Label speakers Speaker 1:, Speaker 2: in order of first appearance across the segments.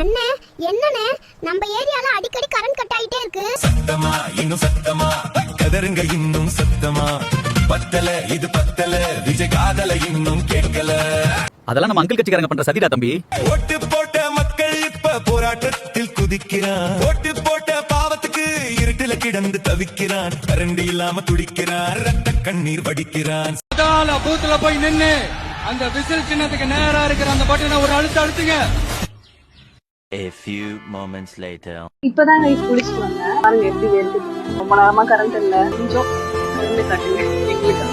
Speaker 1: அண்ணே என்னண்ணே நம்ம ஏரியால அடிக்கடி கரண்ட் கட் ஆயிட்டே இருக்கு.
Speaker 2: சத்தமா இன்னும் சத்தமா கதருங்க இன்னும் சத்தமா பத்தல இது பத்தல விஜய் காதல இன்னும் கேட்கல.
Speaker 3: அதெல்லாம் நம்ம அங்கிள் கட்சிக்காரங்க பண்ற சதிடா தம்பி.
Speaker 2: ஓட்டு போட்ட மக்கள் இப்ப போராட்டத்தில் குதிக்கிறான். ஓட்டு போட்ட பாவத்துக்கு இருட்டுல கிடந்து தவிக்கிறான். கரண்டி இல்லாம துடிக்கிறான். ரத்த கண்ணீர் வடிக்கிறான்.
Speaker 4: பூத்துல போய் நின்னு அந்த விசில் சின்னத்துக்கு நேரா இருக்கிற அந்த பட்டனை ஒரு அழுத்துங்க.
Speaker 5: A few moments later.
Speaker 6: இப்பதான் நான் குளிச்சுட்டு வந்தேன். பாருங்க எப்படி வேர்த்து. ரொம்ப நேரமா கரண்ட் இல்ல. கொஞ்சம் கரண்ட் காட்டுங்க எங்களுக்கு.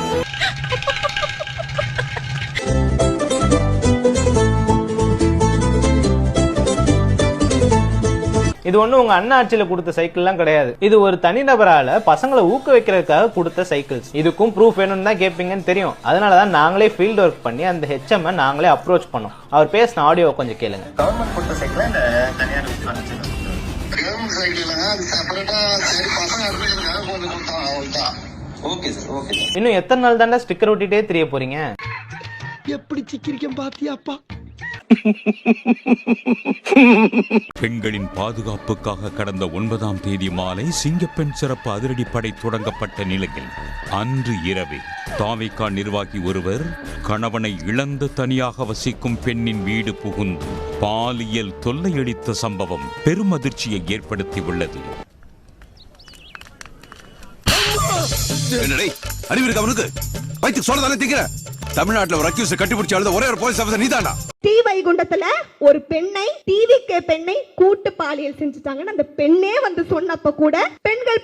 Speaker 7: இது ஒண்ணு உங்க அண்ணா ஆட்சியில கொடுத்த சைக்கிள்லாம் கிடையாது. இது ஒரு தனிநபரால பசங்களை ஊக்குவிக்கிறதுக்காக கொடுத்த சைக்கிள்ஸ். இதுக்கும் ப்ரூஃப் வேணும்னு தான் கேட்பீங்கன்னு தெரியும். அதனாலதான் நாங்களே ஃபீல்ட் ஒர்க் பண்ணி அந்த ஹெச்எம் நாங்களே அப்ரோச் பண்ணோம். அவர் பேசின ஆடியோ கொஞ்சம் கேளுங்க.
Speaker 8: கவர்மெண்ட் கொடுத்த சைக்கிள் இந்த தனியார்
Speaker 7: இன்னும் எத்தனை நாள் தாண்டா ஸ்டிக்கர் ஒட்டிட்டே தெரிய போறீங்க?
Speaker 4: எப்படி சிக்கிரிக்கம் பாத்தியாப்பா?
Speaker 9: பெண்களின் பாதுகாப்புக்காக கடந்த 9ஆம் தேதி மாலை சிங்கப்பெண் சிறப்பு அதிரடிப்படை தொடங்கப்பட்ட நிலையில் அன்று இரவே தாவேகா நிர்வாகி ஒருவர் கணவனை இழந்து தனியாக வசிக்கும் பெண்ணின் வீடு புகுந்து பாலியல் தொல்லையளித்த சம்பவம் பெரும் அதிர்ச்சியை ஏற்படுத்தியுள்ளது.
Speaker 2: தமிழ்நாட்டுல ஒரு அக்யூஸ் கட்டிப்பிடிச்சு அழுத ஒரே ஒரு போலீஸ் ஆபீசர் நீதானா?
Speaker 10: டி வைகுண்டத்துல ஒரு பெண்ணை டிவிகே பெண்ணை கூட்டு பாலியல் செஞ்சுட்டாங்கன்னு அந்த பெண்ணே வந்து சொன்னப்ப கூட பெண்கள்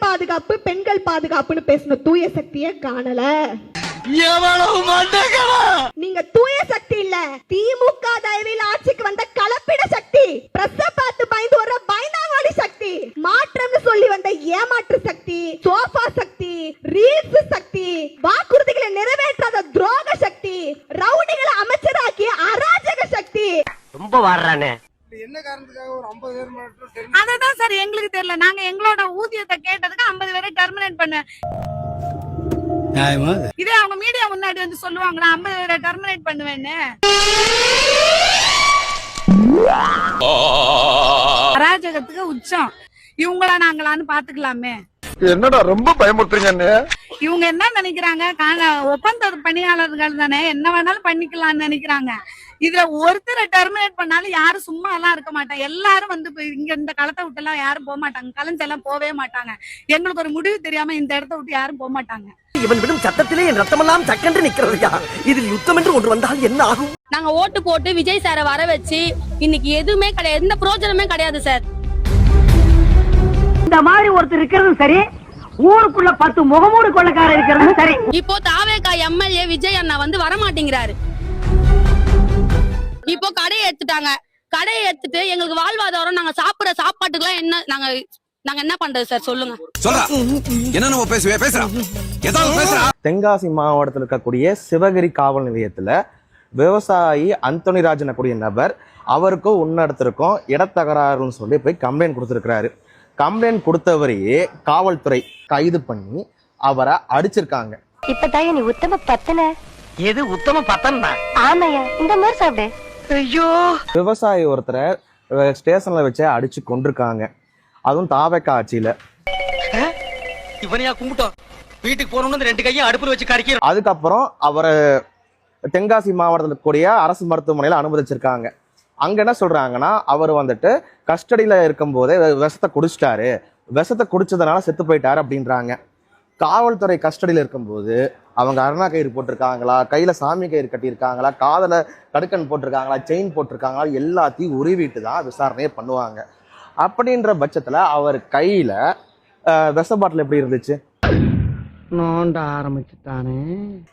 Speaker 10: பாதுகாப்புன்னு பேசின தூய சக்தியை காணல. நீங்க தூய சக்தி இல்ல, திமுக தயவில் ஆட்சிக்கு வந்த கலப்பிட சக்தி, பிரஸ் பார்த்து பயந்து வர பயந்தாவாடி சக்தி, மாற்றம்னு சொல்லி வந்த ஏமாற்று சக்தி, சோஃபா சக்தி, ரீல்ஸ் சக்தி, வாக்குறுதிகளை நிறைவேற்றாத துரோக சக்தி, ரவுடிகளை அமைச்சராக்கி அராஜக சக்தி.
Speaker 8: ரொம்ப வாடுறானே.
Speaker 4: என்ன காரணத்துக்காக ஒரு 50 பேர் மட்டும்?
Speaker 6: அததான் சார் எங்களுக்கு தெரியல. நாங்க எங்களோட ஊதியத்தை கேட்டதுக்கு 50 பேரை டெர்மினேட் பண்ண. இதே அவங்க மீடியா முன்னாடி வந்து சொல்லுவாங்களா 50 பேரை டெர்மினேட் பண்ணுவேன்னு. அராஜகத்துக்கு உச்சம். இவங்களா நாங்களான்னு பாத்துக்கலாமே.
Speaker 4: என்னடா ரொம்ப பயமுறுத்துறீங்க?
Speaker 6: இவங்க என்ன நினைக்கிறாங்க, ஒப்பந்த பணியாளர்கள் தானே, என்ன வேணாலும் பண்ணிக்கலாம்னு நினைக்கிறாங்க. இதுல ஒருத்தரை டெர்மினேட் பண்ணாலும் யாரும் சும்மா எல்லாம் இருக்க மாட்டாங்க. எல்லாரும் வந்து இங்க இந்த களத்தை விட்டு எல்லாம் யாரும் போக மாட்டாங்க. கலைஞ்செல்லாம் போவே மாட்டாங்க. எங்களுக்கு ஒரு முடிவு தெரியாம இந்த இடத்த விட்டு யாரும் போக மாட்டாங்க.
Speaker 8: இவன் விடும் சத்தத்திலே என் ரத்தமெல்லாம் சக்கென்று நிக்கிறதையா. இதில் யுத்தம் என்று ஒன்று வந்தால் என்ன ஆகும்?
Speaker 6: நாங்க ஓட்டு போட்டு விஜய் சாரை வர வச்சு இன்னைக்கு எதுவுமே கிடையாது, எந்த பிரோஜனமே கிடையாது சார்.
Speaker 8: இந்த மாதிரி ஒருத்தர் இருக்கிறது சரி, ஊருக்குள்ள 10 முகமூடு கொள்ளக்காரர் இருக்கிறது சரி.
Speaker 6: இப்போ தாவேகா எம்எல்ஏ விஜய் அண்ணா வந்து வர மாட்டேங்கிறாரு. இப்போ கடையை எடுத்துட்டாங்க. கடையை எடுத்துட்டு எங்களுக்கு வாழ்வாதாரம், நாங்க சாப்பிடுற சாப்பாட்டுக்குலாம் என்ன நாங்க என்ன பண்றது சார் சொல்லுங்க.
Speaker 7: தென்காசி மாவட்டத்தில் இருக்கக்கூடிய சிவகிரி காவல் நிலையத்துல விவசாயி அந்தோனி ராஜன் கூடிய நபர் அவருக்கும் உன்னடத்திற்கும் இடத்தகராறுன்னு சொல்லி போய் கம்ப்ளைண்ட் கொடுத்திருக்கிறாரு. கம்ப்ளைண்ட் கொடுத்தவரையே காவல்துறை கைது பண்ணி அவரை அடிச்சிருக்காங்க.
Speaker 1: இப்பதான் நீ உத்தம பத்தன.
Speaker 8: எது உத்தம பத்தனா?
Speaker 1: ஆமையா இந்த மாதிரி சாப்பிடு.
Speaker 8: ஐயோ,
Speaker 7: விவசாயி ஒருத்தரை ஸ்டேஷன்ல வச்சு அடிச்சு கொண்டிருக்காங்க. அதுவும் தாவேகா ஆட்சியில.
Speaker 8: இவனையா கும்பிட்டோம். வீட்டுக்கு போறோம்னு 2 கையும் அடுப்புல வச்சு கறிக்கிறோம்.
Speaker 7: அதுக்கப்புறம் அவரை தென்காசி மாவட்டத்தில் கூடிய அரசு மருத்துவமனையில அனுமதிச்சிருக்காங்க. அங்க என்ன சொல்றாங்கன்னா, அவர் வந்துட்டு கஸ்டடியில இருக்கும் போதே விஷத்தை குடிச்சிட்டாரு, விஷத்தை குடிச்சதுனால செத்து போயிட்டாரு அப்படின்றாங்க. காவல்துறை கஸ்டடியில இருக்கும்போது அவங்க அருணா கயிறு போட்டிருக்காங்களா, கையில சாமி கயிறு கட்டியிருக்காங்களா, காதல கடுக்கன் போட்டிருக்காங்களா, செயின் போட்டிருக்காங்களா, எல்லாத்தையும் உருவிட்டு தான் விசாரணையே பண்ணுவாங்க. அப்படின்ற பட்சத்துல அவர் கையில விஷ பாட்டில் எப்படி இருந்துச்சு?
Speaker 8: நோண்ட ஆரம்பிச்சுட்டானே.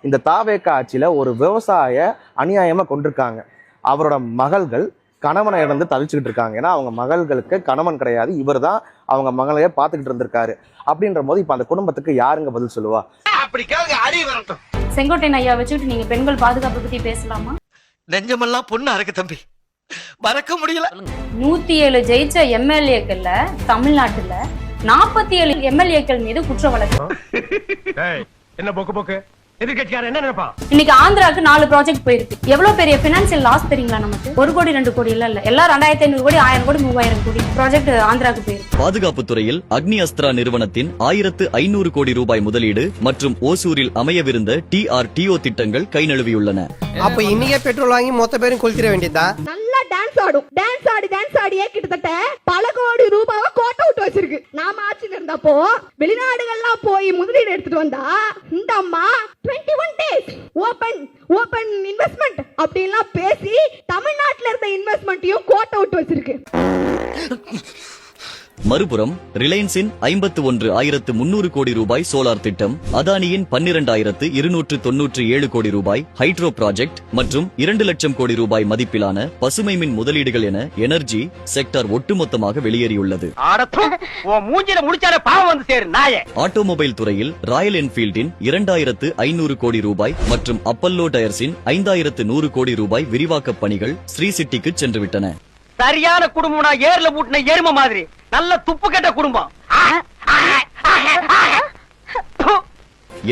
Speaker 7: இந்த தாவேகா ஆட்சியில ஒரு விவசாய அநியாயமா கொண்டிருக்காங்க. அவரோட மகள்கள் கணவனை இழந்து தவிச்சுக்கிட்டு இருக்காங்க. ஏன்னா அவங்க மகள்களுக்கு கணவன் கிடையாது, இவர் தான் அவங்க மகளையே பார்த்துக்கிட்டு இருந்திருக்காரு. அப்படின்ற போது இப்ப அந்த குடும்பத்துக்கு யாருங்க பதில் சொல்லுவா?
Speaker 6: செங்கோட்டையன் ஐயா வச்சுட்டு நீங்க பெண்கள் பாதுகாப்பு பத்தி பேசலாமா?
Speaker 8: நெஞ்சமெல்லாம் பொண்ணா இருக்கு தம்பி, மறக்க முடியல.
Speaker 6: 107 ஜெயிச்ச எம்எல்ஏக்கள்ல தமிழ்நாட்டுல 47 எம்எல்ஏக்கள் மீது குற்ற வழக்கு.
Speaker 4: என்ன போக்கு
Speaker 8: எதிர்கட்சியார என்ன நினைப்பா?
Speaker 11: இன்னைக்கு ஆந்திராக்கு 4 ப்ராஜெக்ட் போயிருக்கு. எவ்வளவு பெரிய பினான்சியல் லாஸ் தெரியுங்களா நமக்கு? 1 கோடி 2 கோடி இல்ல எல்லாம் 2500 கோடி 1000 கோடி 3000 கோடி ப்ராஜெக்ட் ஆந்திராக்கு போயிருக்கு.
Speaker 12: பாதுகாப்பு துறையில் அக்னி அஸ்திரா நிறுவனத்தின் 1500 கோடி ரூபாய் முதலீடு மற்றும் ஓசூரில் அமையவிருந்த TRTO திட்டங்கள் கை நழுவியுள்ளன.
Speaker 8: அப்ப இன்னைக்கே பெட்ரோல் வாங்கி மொத்த பேரும் கொளுத்திர வேண்டியதா?
Speaker 10: நல்லா டான்ஸ் ஆடும். டான்ஸ் ஆடியே கிட்டத்தட்ட பல கோடி ரூபாவை கோட்டை விட்டு வச்சிருக்கு. நாம ஆட்சியில் இருந்தப்போ வெளிநாடுகள்லாம் போய் முதலீடு எடுத்துட்டு வந்தா இந்த அம்மா 21 days ஓபன் இன்வெஸ்ட்மெண்ட் அப்படிலாம் பேசி தமிழ்நாட்டுல இருந்த இன்வெஸ்ட்மெண்ட்டையும் கோட்டை விட்டு வச்சிருக்கு.
Speaker 12: மறுபுறம் ரிலையன்ஸின் 51,300 கோடி ரூபாய் சோலார் திட்டம், அதானியின் 12,297 கோடி ரூபாய் ஹைட்ரோ ப்ராஜெக்ட் மற்றும் 2 லட்சம் கோடி ரூபாய் மதிப்பிலான பசுமை மின் முதலீடுகள் என எனர்ஜி செக்டார் ஒட்டுமொத்தமாக வெளியேறியுள்ளது. ஆட்டோமொபைல் துறையில் ராயல் என்ஃபீல்டின் 2,500 கோடி ரூபாய் மற்றும் அப்பல்லோ டயர்ஸின் 5,100 கோடி ரூபாய் விரிவாக்க பணிகள் ஸ்ரீ சிட்டிக்கு சென்றுவிட்டன.
Speaker 8: சரியான குடும்பம்னா ஏர்ல பூட்டின எரும மாதிரி நல்ல துப்பு கெட்ட குடும்பம்.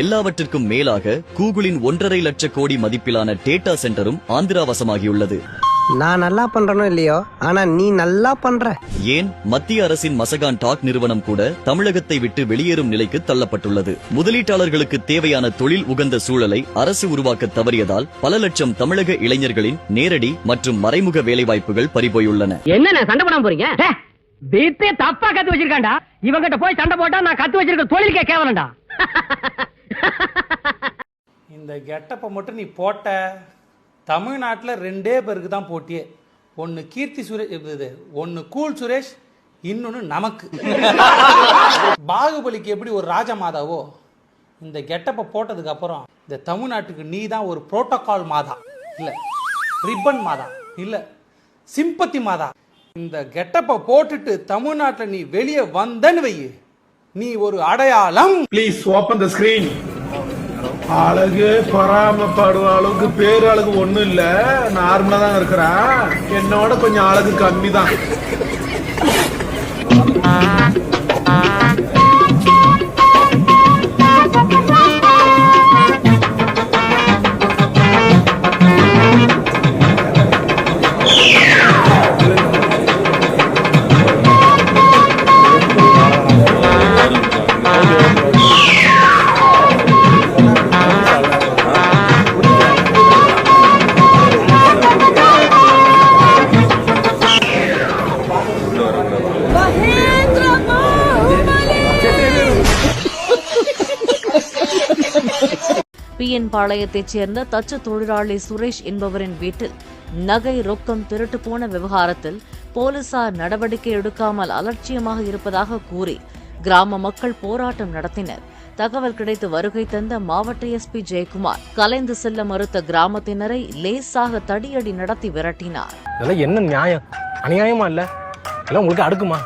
Speaker 12: எல்லாவற்றிற்கும் மேலாக கூகுளின் 1.5 லட்ச கோடி மதிப்பிலான டேட்டா சென்டரும் ஆந்திரா வசமாகியுள்ளது.
Speaker 8: நான் நல்லா பண்றனோ இல்லையோ, ஆனா நீ நல்லா பண்ற.
Speaker 12: ஏன் மத்திய அரசின் மசகான் டாக் நிறுவனம் கூட தமிழகத்தை விட்டு வெளியேறும் நிலைக்கு தள்ளப்பட்டுள்ளது. முதலீட்டாளர்களுக்கு தேவையான தொழில் உகந்த சூழலை அரசு உருவாக்க தவறியதால் பல லட்சம் தமிழக இளைஞர்களின் நேரடி மற்றும் மறைமுக வேலைவாய்ப்புகள் பறிபோயுள்ளன.
Speaker 8: என்ன சண்டை பண்ண போறீங்க? வீட்டே தப்பா கத்து வச்சிருக்காண்டா. இவங்கிட்ட போய் சண்டை போட்டா நான் கத்து வச்சிருக்க தொழிலுக்கே கேவலண்டா.
Speaker 4: இந்த கெட்டப்ப மட்டும் நீ போட்ட தமிழ்நாட்டில் 2 பேருக்கு தான் போட்டியே. ஒன்று கீர்த்தி சுரேஷ், ஒன்று கூல் சுரேஷ், இன்னொன்று நமக்கு. பாகுபலிக்கு எப்படி ஒரு ராஜமாதாவோ, இந்த கெட்டப்பை போட்டதுக்கு அப்புறம் இந்த தமிழ்நாட்டுக்கு நீ தான் ஒரு புரோட்டோகால் மாதா, இல்லை ரிப்பன் மாதா, இல்லை சிம்பத்தி மாதா. இந்த கெட்டப்பை போட்டுட்டு தமிழ்நாட்டில் நீ வெளியே வந்தன்னு வை, நீ ஒரு அடையாளம்.
Speaker 2: Please open the screen. அழகு பொறாமப்படுற அளவுக்கு பேரு அழகு ஒண்ணும் இல்ல, நார்மலா தான் இருக்கிறான். என்னோட கொஞ்சம் அழகு கம்மி தான்.
Speaker 11: PN பாளையத்தைச் சேர்ந்த தச்சு தொழிலாளி சுரேஷ் என்பவரின் வீட்டில் நகை ரொக்கம் திருட்டு போன விவகாரத்தில் போலீசார் நடவடிக்கை எடுக்காமல் அலட்சியமாக இருப்பதாக கூறி கிராம மக்கள் போராட்டம் நடத்தினர். தகவல் கிடைத்து வருகை தந்த மாவட்ட SP ஜெயக்குமார் கலைந்து செல்ல மறுத்த கிராமத்தினரை லேசாக தடியடி நடத்தி விரட்டினார்.
Speaker 8: என்ன நியாயம்? அநியாயமா இல்ல? எல்லாம் உங்களுக்கு அடுக்குமா?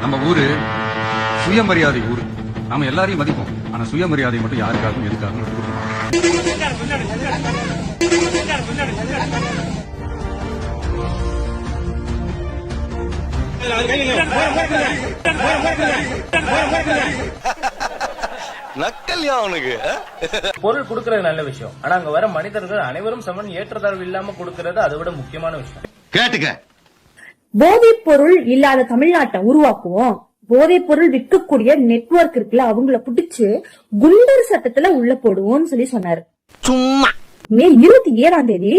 Speaker 4: நம்ம ஊரு சுயமரியாதை ஊரு. நாம எல்லாரையும் மதிப்போம், ஆனா சுயமரியாதை மட்டும் யாருக்காகவும் எதுக்காகவும் கொடுக்கணும்.
Speaker 2: நக்கல்யா அவனுக்கு.
Speaker 8: பொருள் கொடுக்கறது நல்ல விஷயம், ஆனா அங்க வர மனிதர்கள் அனைவரும் சமன் ஏற்றத்தாழ்வு இல்லாம கொடுக்கறது அதை விட முக்கியமான விஷயம்.
Speaker 2: கேட்டுக்க.
Speaker 10: போதைப் பொருள் இல்லாத தமிழ்நாட்டை உருவாக்குவோம். போதைப் பொருள் விற்கக்கூடிய நெட்வொர்க் இருக்குல்ல, அவங்கள பிடிச்சு குண்டர் சட்டத்துல உள்ள போடுவோம்னு சொல்லி சொன்னாரு.
Speaker 8: சும்மா
Speaker 10: மே 27ஆம் தேதி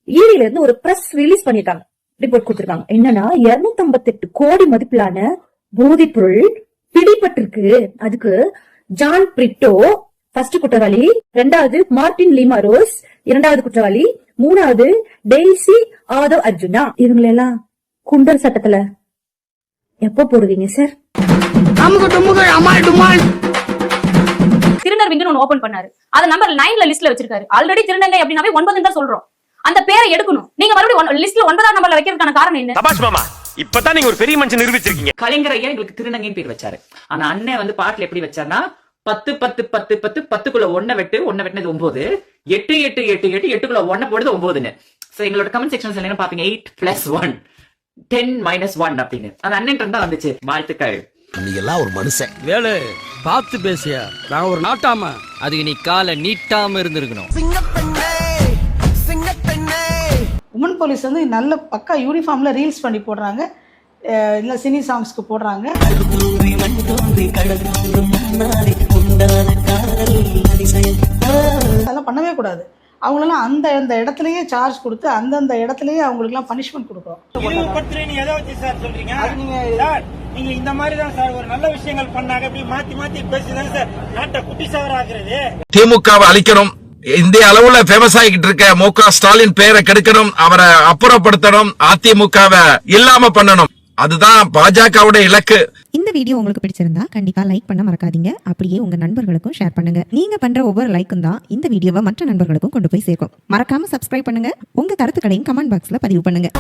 Speaker 10: ஈடில இருந்து ஒரு பிரஸ் ரிலீஸ் பண்ணிட்டாங்க, ரிப்போர்ட் கொடுத்திருக்காங்க. என்னன்னா 258 கோடி மதிப்பிலான போதைப் பொருள் பிடிபட்டிருக்கு. அதுக்கு ஜான் பிரிட்டோ ஃபர்ஸ்ட் குற்றவாளி, 2வது மார்டின் லீமா ரோஸ் 2வது குற்றவாளி, 3வது டெய்சி ஆதவ் அர்ஜுனா. இவங்களெல்லாம் குண்டர் சட்டத்துல எப்ப போடுவீங்க சார்?
Speaker 11: திருநர் விங்கன்னு ஒன்னு ஓபன் பண்ணாரு. அத நம்பர் 9ல லிஸ்ட்ல வச்சிருக்காரு. ஆல்ரெடி திருநங்கை அப்படினாவே 9 தான் சொல்றோம். அந்த பேரை எடுக்கணும். நீங்க மறுபடியும் லிஸ்ட்ல 9ஆம் நம்பர்ல வைக்கிறதுக்கான காரணம் என்ன?
Speaker 8: தபாஷ் மாமா, இப்பதான் நீங்க ஒரு பெரிய மனுஷன் நிரூபிச்சிருக்கீங்க.
Speaker 3: கலைஞர் ஐயா எங்களுக்கு திருநங்கைன்னு பேர் வச்சாரு. ஆனா அண்ணன் வந்து பாட்டுல எப்படி வச்சாருன்னா 10 10 10 10 10க்குள்ள 1 வெட்டு 1 வெட்டினது 9, 8 8 8 8 8க்குள்ள 1 போடுது 9ன்னு. சோ எங்களோட கமெண்ட் செக்ஷன்ஸ் என்ன பாப்பீங்க 8 + 1 10 - 1 அப்படின்னு. அந்த அண்ணன் தான் வந்துச்சு. வாழ்த்துக்கள்.
Speaker 13: நீ எல்லாம் ஒரு மனுஷன். வேலு பார்த்து பேசியா, நான் ஒரு நாட்டாம. அதுக்கு நீ காலை நீட்டாம இருந்திருக்கணும்.
Speaker 6: உமன் போலீஸ் வந்து நல்ல பக்கா யூனிஃபார்ம்ல ரீல்ஸ் பண்ணி போடுறாங்க, இல்ல சினி சாங்ஸ்க்கு போடுறாங்க. அதெல்லாம் பண்ணவே கூடாது. அவங்களெல்லாம் அந்த இடத்துலயே சார்ஜ் கொடுத்து அந்தந்த இடத்துலயே அவங்களுக்குலாம் பனிஷ்மெண்ட் கொடுக்குறோம்.
Speaker 14: நீங்க இந்த மாதிரி தான் சார் ஒரு நல்ல விஷயங்கள் பண்ணாங்க, இப்படி மாத்தி மாத்தி பேசிதான் சார் நாட்டை குட்டி சவர ஆகுறது.
Speaker 15: திமுகவை அழிக்கணும், இந்திய அளவுல ஃபேமஸ் ஆகிட்டு இருக்க மு.க. ஸ்டாலின் பேரை கெடுக்கணும், அவரை அப்புறப்படுத்தணும், அதிமுகவை இல்லாம பண்ணணும். அதுதான் பாஜகவுடைய இலக்கு.
Speaker 16: இந்த வீடியோ உங்களுக்கு பிடிச்சிருந்தா கண்டிப்பா லைக் பண்ண மறக்காதீங்க. அப்படியே உங்க நண்பர்களுக்கும் ஷேர் பண்ணுங்க. நீங்க பண்ற ஒவ்வொரு லைக்கும் தான் இந்த வீடியோவை மற்ற நண்பர்களுக்கும் கொண்டு போய் சேர்க்கும். மறக்காம சப்ஸ்கிரைப் பண்ணுங்க. உங்க கருத்துக்களையும் கமெண்ட் பாக்ஸ்ல பதிவு பண்ணுங்க.